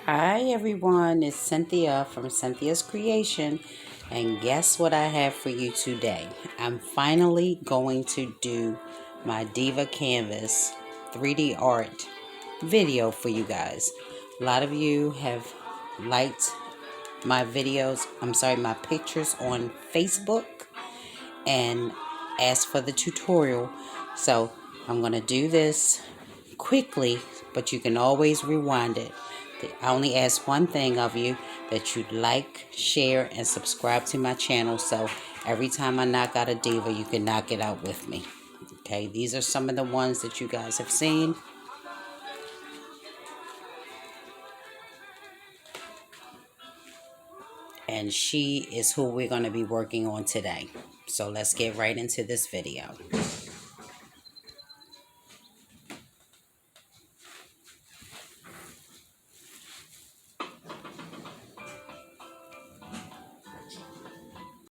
Hi everyone, it's Cynthia from Cynthia's Creation, and guess what I have for you today? I'm finally going to do my Diva Canvas 3D art video for you guys. A lot of you have liked my videos, my pictures on Facebook and asked for the tutorial. So I'm going to do this quickly, but you can always rewind it. I only ask one thing of you, that you like, share, and subscribe to my channel, so every time I knock out a diva, you can knock it out with me. Okay, these are some of the ones that you guys have seen. And she is who we're going to be working on today. So let's get right into this video.